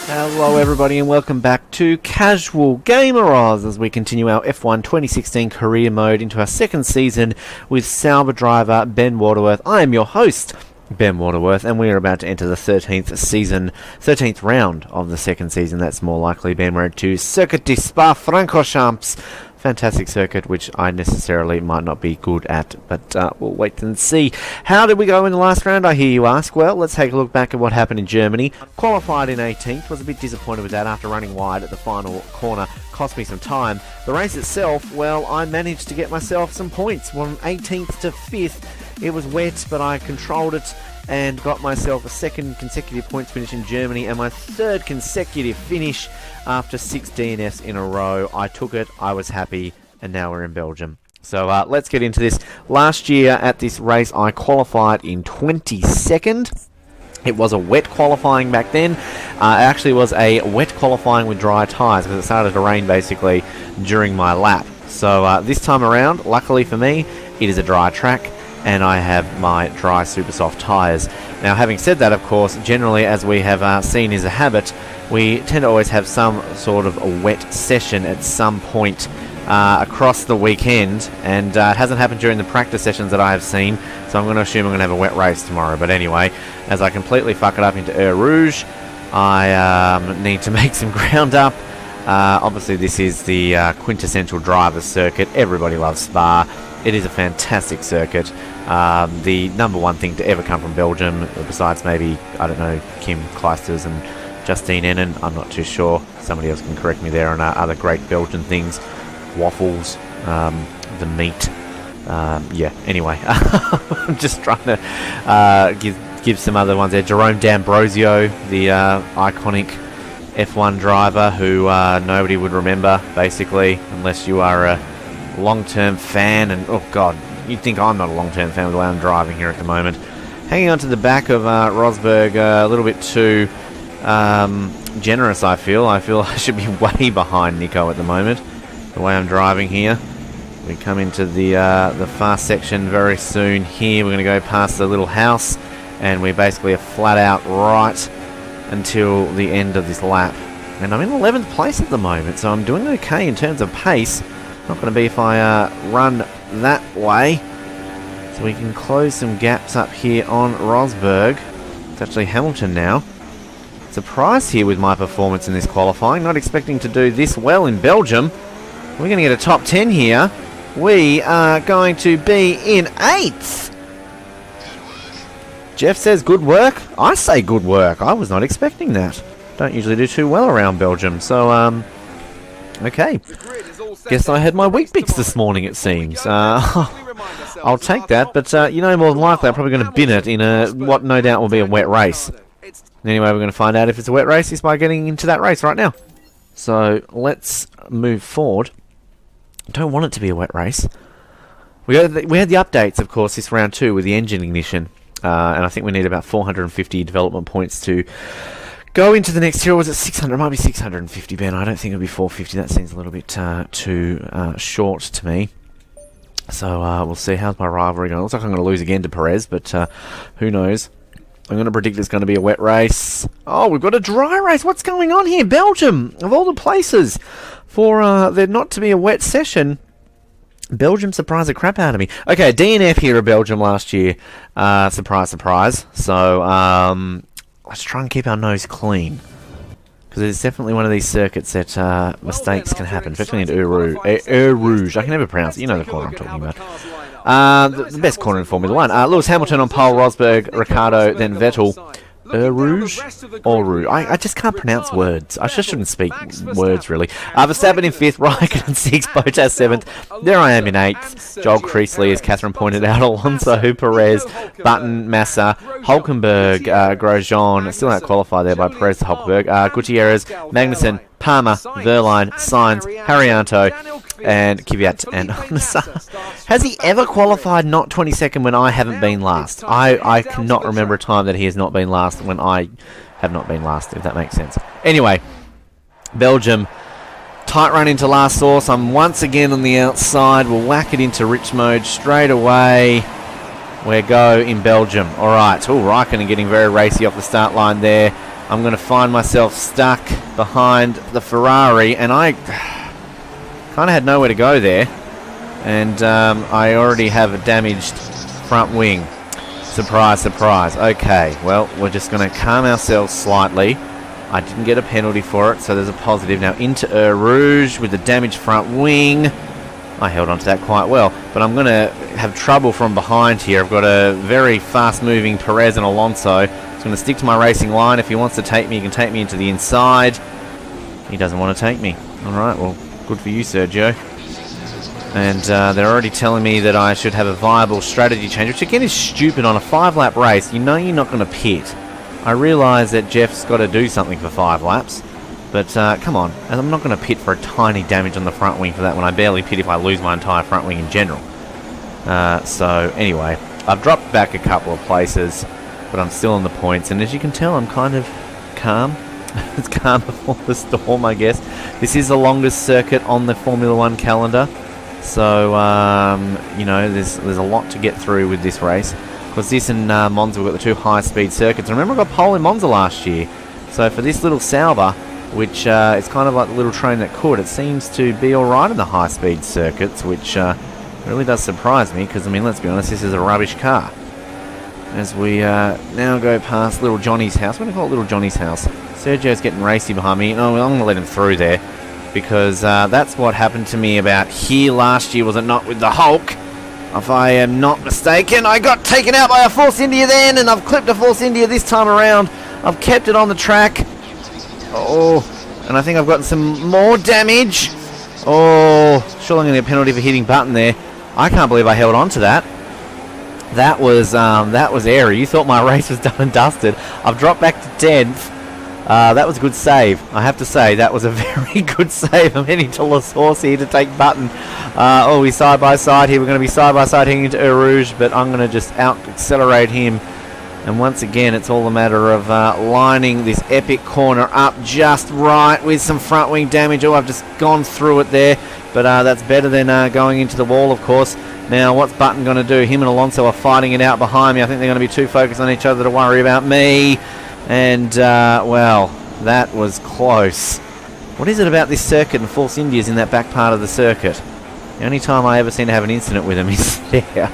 Hello everybody and welcome back to Casual Gamer Oz as we continue our F1 2016 career mode into our second season with Sauber driver Ben Waterworth. I am your host, Ben Waterworth, and we are about to enter the 13th round of the second season. That's more likely. Ben, we're to Circuit de Spa-Francorchamps. Fantastic circuit, which I necessarily might not be good at, but we'll wait and see. How did we go in the last round, I hear you ask? Well, let's take a look back at what happened in Germany. Qualified in 18th, was a bit disappointed with that after running wide at the final corner. Cost me some time. The race itself, well, I managed to get myself some points. From 18th to 5th, it was wet, but I controlled it and got myself a second consecutive points finish in Germany and my third consecutive finish after 6 DNFs in a row. I took it, I was happy, and now we're in Belgium. So let's get into this. Last year at this race I qualified in 22nd. It was a wet qualifying back then. It actually was a wet qualifying with dry tyres because it started to rain basically during my lap. So this time around, luckily for me, it is a dry track and I have my dry super soft tyres. Now having said that, of course, generally as we have seen is a habit, we tend to always have some sort of a wet session at some point across the weekend, and it hasn't happened during the practice sessions that I have seen, so I'm going to assume I'm going to have a wet race tomorrow. But anyway, as I completely fuck it up into Eau Rouge, I need to make some ground up. Obviously this is the quintessential driver's circuit. Everybody loves Spa. It is a fantastic circuit. The number one thing to ever come from Belgium, besides maybe, I don't know, Kim Kleisters and Justine Ennen, I'm not too sure. Somebody else can correct me there on other great Belgian things. Waffles, the meat. Yeah, anyway, I'm just trying to give some other ones there. Jerome D'Ambrosio, the iconic F1 driver who nobody would remember, basically, unless you are a long-term fan. And oh god, you'd think I'm not a long-term fan with the way I'm driving here at the moment. Hanging on to the back of Rosberg a little bit too generous, I feel. I should be way behind Nico at the moment, the way I'm driving here. We come into the fast section very soon here. We're going to go past the little house, and we basically are flat out right until the end of this lap. And I'm in 11th place at the moment, so I'm doing okay in terms of pace. Not going to be if I run that way. So we can close some gaps up here on Rosberg. It's actually Hamilton now. Surprised here with my performance in this qualifying. Not expecting to do this well in Belgium. We're going to get a top 10 here. We are going to be in 8th. Jeff says good work. I say good work. I was not expecting that. Don't usually do too well around Belgium. So, okay. Guess I had my wheat bix this morning, it seems. I'll take that, but you know, more than likely I'm probably going to bin it in what no doubt will be a wet race. Anyway, we're going to find out if it's a wet race is by getting into that race right now. So let's move forward. Don't want it to be a wet race. We had the updates, of course, this round 2 with the engine ignition, and I think we need about 450 development points to go into the next year. Was it 600? It might be 650, Ben. I don't think it'll be 450. That seems a little bit too short to me. So we'll see. How's my rivalry going? Looks like I'm going to lose again to Perez, but who knows? I'm going to predict it's going to be a wet race. Oh, we've got a dry race. What's going on here? Belgium, of all the places, for there not to be a wet session. Belgium surprised the crap out of me. Okay, DNF here at Belgium last year. Surprise, surprise. So let's try and keep our nose clean, because it's definitely one of these circuits that mistakes can happen, especially in Eau Rouge. I can never pronounce it. You know the corner I'm talking about. The best corner in Formula 1. Lewis Hamilton on pole, Rosberg, Ricciardo, then Vettel. Eau Rouge? Or Rouge. I just can't pronounce words. I just shouldn't speak words, really. Verstappen in 5th, Raikkonen in 6th, Bottas 7th. There I am in 8th. Joel Creasley, as Catherine pointed out, Alonso, Perez, Button, Massa, Hulkenberg, Grosjean, still not qualified there by Perez to Hulkenberg, Gutierrez, Magnussen, Palmer, Verline, Sainz, Haryanto, and Kvyat and Has he ever qualified not 22nd when I haven't been last? I cannot remember a time that he has not been last when I have not been last, if that makes sense. Anyway, Belgium, tight run into last source. I'm once again on the outside. We'll whack it into rich mode straight away. We go in Belgium. All right. Oh, Raikkonen getting very racy off the start line there. I'm going to find myself stuck behind the Ferrari, and I kind of had nowhere to go there, and I already have a damaged front wing. Surprise, surprise. Okay, well, we're just going to calm ourselves slightly. I didn't get a penalty for it, so there's a positive. Now into Eau Rouge with the damaged front wing. I held on to that quite well, but I'm going to have trouble from behind here. I've got a very fast-moving Perez and Alonso. He's going to stick to my racing line. If he wants to take me, he can take me into the inside. He doesn't want to take me. All right, well, good for you, Sergio. And they're already telling me that I should have a viable strategy change, which again is stupid on a 5-lap race. You know you're not going to pit. I realise that Jeff's got to do something for 5 laps, but come on. And I'm not going to pit for a tiny damage on the front wing for that when I barely pit if I lose my entire front wing in general. So anyway, I've dropped back a couple of places, but I'm still in the points, and as you can tell, I'm kind of calm. It's calm before the storm, I guess. This is the longest circuit on the Formula 1 calendar. So, you know, there's a lot to get through with this race. Because this and Monza, we've got the 2 high-speed circuits. And remember, I got pole in Monza last year. So for this little Sauber, which is kind of like the little train that could, it seems to be alright in the high-speed circuits, which really does surprise me. Because, I mean, let's be honest, this is a rubbish car. As we now go past Little Johnny's house. I'm going to call it Little Johnny's house. Sergio's getting racy behind me. Oh, I'm going to let him through there. Because that's what happened to me about here last year, was it not, with the Hulk? If I am not mistaken, I got taken out by a Force India then, and I've clipped a Force India this time around. I've kept it on the track. Oh, and I think I've gotten some more damage. Oh, surely I'm going to get a penalty for hitting button there. I can't believe I held on to that. That was airy. You thought my race was done and dusted. I've dropped back to 10th. That was a good save. I have to say, that was a very good save. I'm heading to La Source here to take button. Oh, we're side by side here. We're going to be side by side heading into Eau Rouge, but I'm going to just out-accelerate him. And once again, it's all a matter of lining this epic corner up just right with some front wing damage. Oh, I've just gone through it there, but that's better than going into the wall, of course. Now, what's Button going to do? Him and Alonso are fighting it out behind me. I think they're going to be too focused on each other to worry about me. And, well, that was close. What is it about this circuit and Force India's in that back part of the circuit? The only time I ever seem to have an incident with him is there.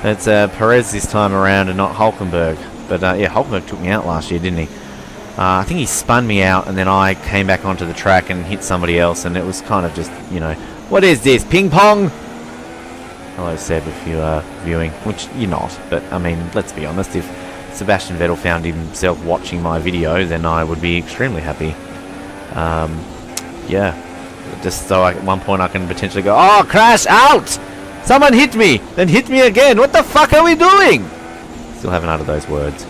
It's Perez this time around and not Hulkenberg. But, yeah, Hulkenberg took me out last year, didn't he? I think he spun me out, and then I came back onto the track and hit somebody else, and it was kind of just, you know, what is this, ping pong? Hello, Seb, if you are viewing, which you're not, but, I mean, let's be honest, if Sebastian Vettel found himself watching my video, then I would be extremely happy. Yeah, just so at one point I can potentially go, oh, crash out! Someone hit me! Then hit me again! What the fuck are we doing? Still haven't uttered those words.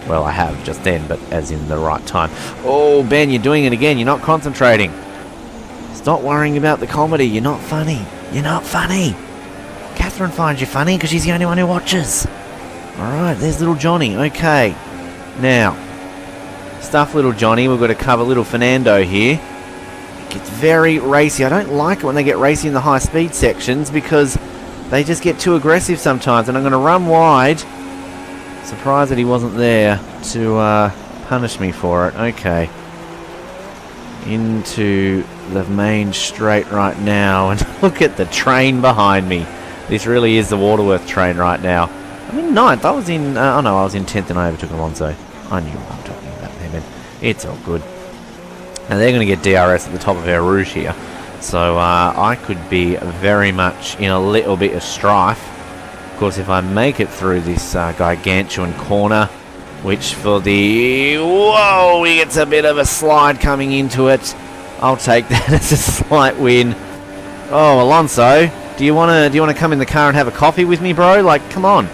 Well, I have just then, but as in the right time. Oh, Ben, you're doing it again. You're not concentrating. Stop worrying about the comedy. You're not funny. You're not funny. Catherine finds you funny because she's the only one who watches. Alright, there's little Johnny. Okay. Now, stuff little Johnny. We've got to cover little Fernando here. It gets very racy. I don't like it when they get racy in the high speed sections because they just get too aggressive sometimes. And I'm going to run wide. Surprised that he wasn't there to punish me for it. Okay. Into the main straight right now. And look at the train behind me. This really is the Waterworth train right now. I'm in 9th. I was in... oh no, I was in 10th and I overtook Alonso. I knew what I'm talking about there, man. It's all good. Now they're going to get DRS at the top of our rouge here. So I could be very much in a little bit of strife. Of course, if I make it through this gargantuan corner, which for the... Whoa, he gets a bit of a slide coming into it. I'll take that as a slight win. Oh, Alonso, do you want to come in the car and have a coffee with me, bro? Like, come on.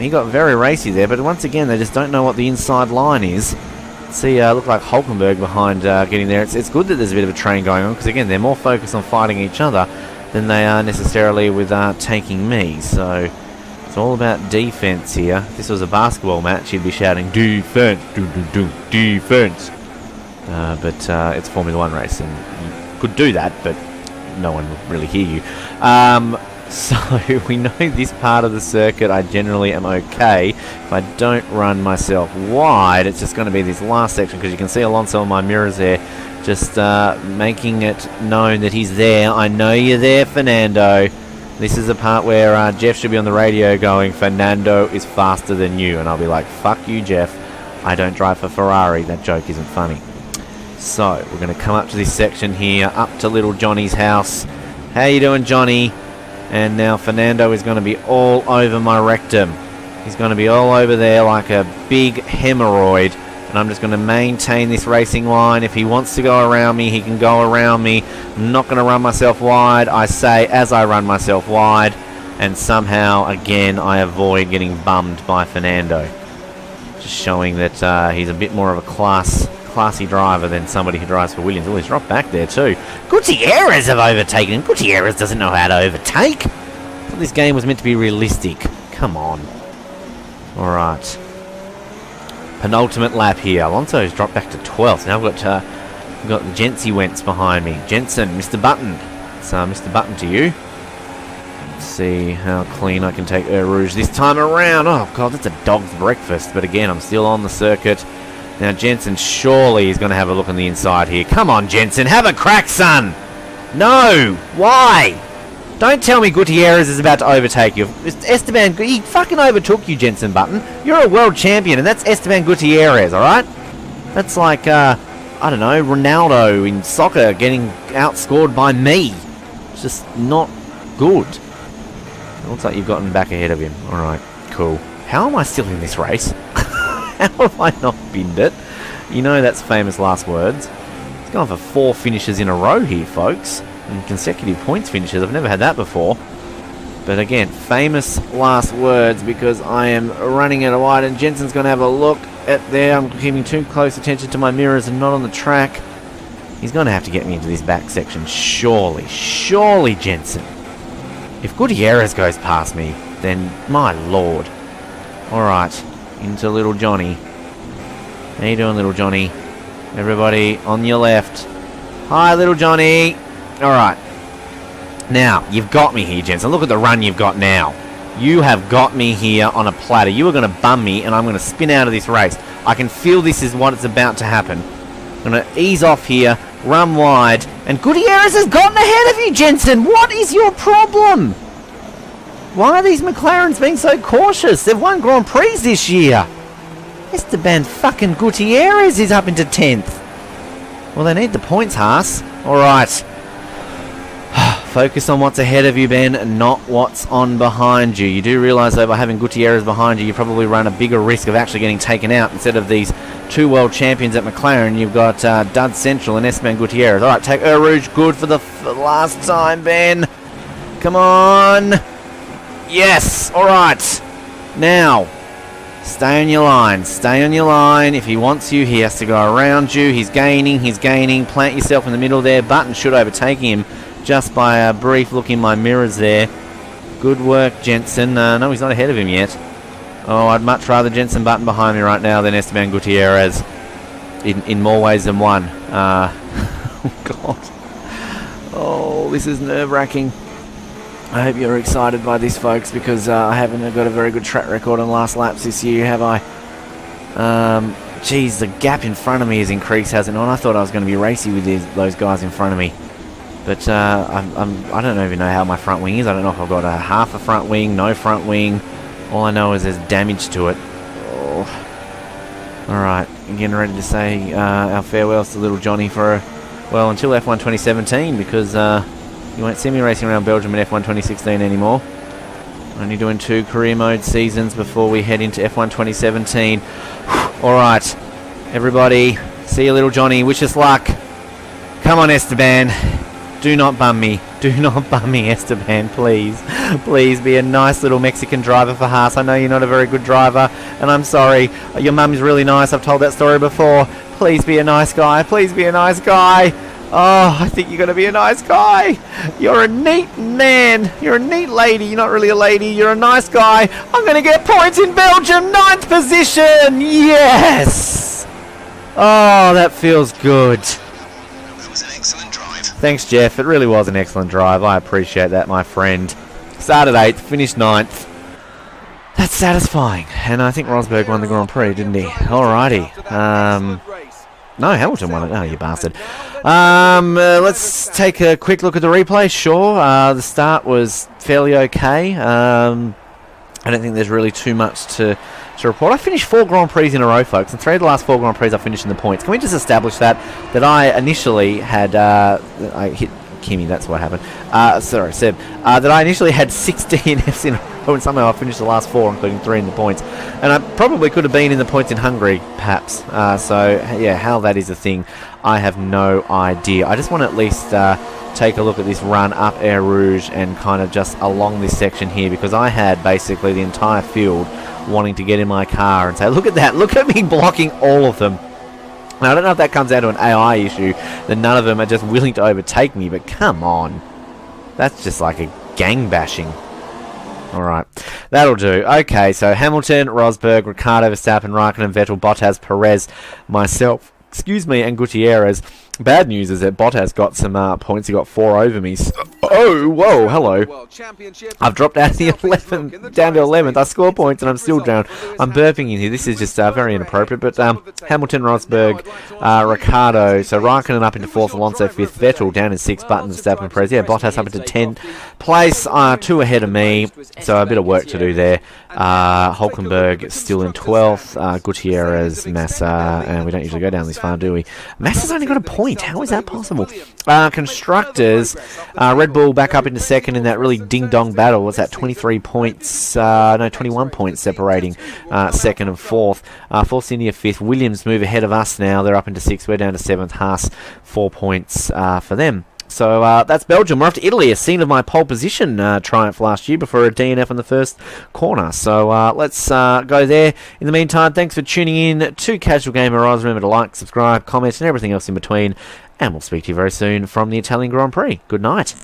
He got very racy there, but once again, they just don't know what the inside line is. See, look like Hulkenberg behind getting there. It's good that there's a bit of a train going on, because again, they're more focused on fighting each other than they are necessarily with taking me. So it's all about defense here. If this was a basketball match, you'd be shouting defense, defense. But it's a Formula 1 race, and you could do that, but no one would really hear you. So we know this part of the circuit I generally am okay. If I don't run myself wide, it's just going to be this last section, because you can see Alonso on my mirrors there, just making it known that he's there. I know you're there, Fernando. This is the part where Jeff should be on the radio going, Fernando is faster than you. And I'll be like, fuck you, Jeff. I don't drive for Ferrari. That joke isn't funny. So we're going to come up to this section here, up to little Johnny's house. How you doing, Johnny? And now Fernando is going to be all over my rectum. He's going to be all over there like a big hemorrhoid. And I'm just going to maintain this racing line. If he wants to go around me, he can go around me. I'm not going to run myself wide. I say as I run myself wide. And somehow, again, I avoid getting bummed by Fernando. Just showing that he's a bit more of a classy driver than somebody who drives for Williams. Oh, he's dropped back there too. Gutierrez have overtaken him. Gutierrez doesn't know how to overtake. I thought this game was meant to be realistic. Come on. Alright. Penultimate lap here. Alonso's dropped back to 12th. Now we've got Jency Wentz behind me. Jensen, Mr. Button. So Mr. Button to you. Let's see how clean I can take Eau Rouge this time around. Oh god, that's a dog's breakfast. But again, I'm still on the circuit. Now Jensen surely is going to have a look on the inside here. Come on, Jensen, have a crack, son! No! Why? Don't tell me Gutierrez is about to overtake you. Esteban, he fucking overtook you, Jensen Button. You're a world champion, and that's Esteban Gutierrez, alright? That's like, I don't know, Ronaldo in soccer getting outscored by me. It's just not good. It looks like you've gotten back ahead of him. Alright, cool. How am I still in this race? How have I not binned it? You know that's famous last words. It's gone for 4 finishes in a row here, folks. And consecutive points finishes. I've never had that before. But again, famous last words, because I am running it wide and Jensen's going to have a look at there. I'm keeping too close attention to my mirrors and not on the track. He's going to have to get me into this back section. Surely. Surely, Jensen. If Gutierrez goes past me, then my lord. Alright. Into little Johnny. How you doing, little Johnny? Everybody on your left. Hi, little Johnny. Alright. Now, you've got me here, Jensen. Look at the run you've got now. You have got me here on a platter. You are going to bum me, and I'm going to spin out of this race. I can feel this is what it's about to happen. I'm going to ease off here, run wide, and Gutierrez has gotten ahead of you, Jensen. What is your problem? Why are these McLarens being so cautious? They've won Grand Prix this year. Esteban fucking Gutierrez is up into 10th. Well, they need the points, Haas. Alright. Focus on what's ahead of you, Ben, not what's on behind you. You do realise, though, by having Gutierrez behind you, you probably run a bigger risk of actually getting taken out. Instead of these 2 world champions at McLaren, you've got Dud Central and Esteban Gutierrez. Alright, take Eau Rouge good for the last time, Ben. Come on. Yes, alright. Now, stay on your line. Stay on your line. If he wants you, he has to go around you. He's gaining. Plant yourself in the middle there. Button should overtake him just by a brief look in my mirrors there. Good work, Jensen. No, he's not ahead of him yet. Oh, I'd much rather Jensen Button behind me right now than Esteban Gutierrez. In more ways than one. Oh, God. Oh, this is nerve-wracking. I hope you're excited by this, folks, because I haven't got a very good track record on last laps this year, have I? Geez, the gap in front of me has increased, hasn't it? And I thought I was going to be racy with those guys in front of me. But I don't even know how my front wing is. I don't know if I've got a half a front wing, no front wing. All I know is there's damage to it. Oh. Alright, getting ready to say our farewells to little Johnny for, well, until F1 2017, because you won't see me racing around Belgium in F1 2016 anymore. Only doing 2 career mode seasons before we head into F1 2017. Alright, everybody, see you, little Johnny. Wish us luck. Come on, Esteban. Do not bum me. Do not bum me, Esteban, please. Please be a nice little Mexican driver for Haas. I know you're not a very good driver, and I'm sorry. Your mum is really nice. I've told that story before. Please be a nice guy. Please be a nice guy. Oh, I think you're going to be a nice guy. You're a neat man. You're a neat lady. You're not really a lady. You're a nice guy. I'm going to get points in Belgium. 9th position. Yes. Oh, that feels good. That was an excellent drive. Thanks, Jeff. It really was an excellent drive. I appreciate that, my friend. Started 8th, finished 9th. That's satisfying. And I think Rosberg won the Grand Prix, didn't he? Alrighty. No, Hamilton won it. Oh, you bastard. Let's take a quick look at the replay. Sure, the start was fairly okay. I don't think there's really too much to report. I finished 4 Grand Prix in a row, folks, and 3 of the last 4 Grand Prix I finished in the points. Can we just establish that I initially had... I hit Kimmy, that's what happened. Sorry, Seb. That I initially had 6 DNFs in a row, and somehow I finished the last 4, including 3 in the points. And I probably could have been in the points in Hungary, perhaps. So, yeah, how that is a thing, I have no idea. I just want to at least take a look at this run up Air Rouge and kind of just along this section here, because I had basically the entire field wanting to get in my car and say, look at that, look at me blocking all of them. Now, I don't know if that comes down to an AI issue, that none of them are just willing to overtake me, but come on. That's just like a gang bashing. Alright, that'll do. Okay, so Hamilton, Rosberg, Ricciardo, Verstappen, Raikkonen, Vettel, Bottas, Perez, myself, and Gutierrez. Bad news is that Bottas got some points. He got 4 over me. Oh, whoa, hello. I've dropped out of the 11th, down to 11th. I score points and I'm still down. I'm burping in here. This is just very inappropriate. But Hamilton, Rosberg, Ricciardo. So Raikkonen up into 4th, Alonso 5th, Vettel down in 6th, Button, Verstappen, Perez. Yeah, Bottas up into 10th place, 2 ahead of me. So a bit of work to do there. Hulkenberg still in 12th. Gutierrez, Massa, and we don't usually go down this far, do we? Massa's only got a point. How is that possible? Constructors, Red Bull back up into 2nd in that really ding-dong battle. What's that, 23 points? No, 21 points separating 2nd and 4th. Force India 5th. Williams move ahead of us now. They're up into 6th. We're down to 7th. Haas, 4 points for them. So that's Belgium. We're off to Italy, a scene of my pole position triumph last year before a DNF on the first corner. So let's go there. In the meantime, thanks for tuning in to Casual Gamer Oz. Remember to like, subscribe, comment, and everything else in between. And we'll speak to you very soon from the Italian Grand Prix. Good night.